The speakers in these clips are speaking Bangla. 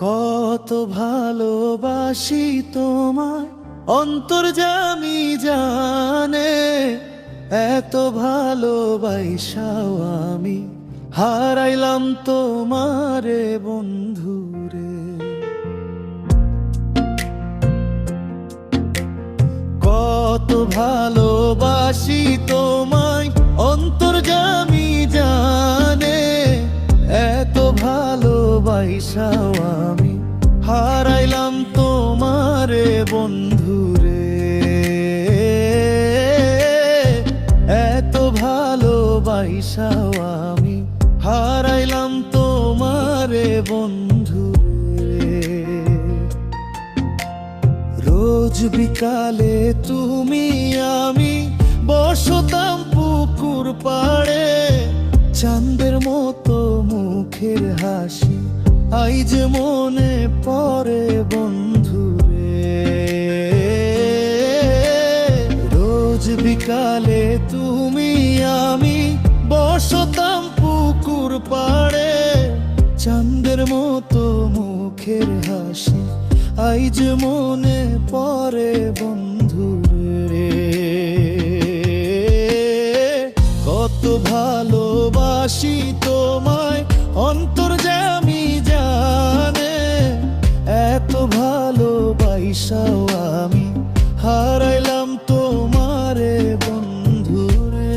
কত ভালোবাসি তোমায় অন্তর্যামী জানে, এত ভালোবাসাও আমি হারাইলাম তোমারে বন্ধুরে। কত ভালোবাসি তোমায় অন্তর্যামী জানে, এত ভালোবাসাও আমি হারাইলাম তোমারে বন্ধুরে। এত ভালোবাসাও আমি হারাইলাম তোমারে বন্ধুরে। রোজ বিকালে তুমি আমি বসতাম পুকুর পাড়ে, চাঁদের মতো মুখের হাসি আইজ মনে পড়ে বন্ধুরে। রোজ বিকালে তুমি আমি বসতাম পুকুর পাড়ে, চাঁদের মতো মুখের হাসি আইজ মনে পড়ে বন্ধুরে। কত ভালোবাসি তোমায় অন্তর্যামী জানে, এত ভালোবাসাও আমি হারাইলাম তোমারে বন্ধুরে।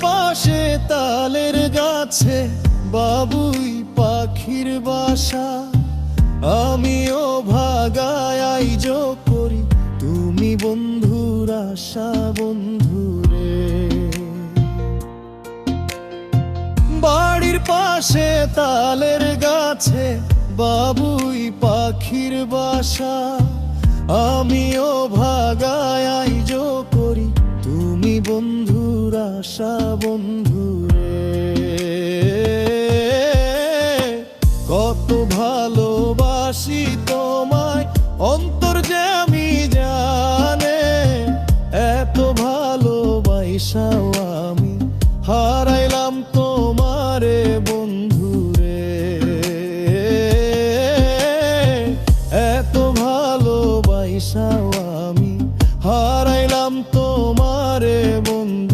পাশে তালের গাছে বাবুই পাখির বাসা, আমিও ভাগায় আইজ করি তুমি বন্ধুর আশা বন্ধুরে। বাড়ির পাশে তালের গাছে বাবুই পাখির বাসা, আমিও ভাগায় আইজ করি তুমি বন্ধুর আশা বন্ধুরে। কত ভালোবাসি তোমায় অন্তর্যামী জানে, এত ভালোবাসাও আমি হারাইলাম তোমারে বন্ধুরে। এত ভালোবাসাও আমি হারাইলাম তোমারে বন্ধু।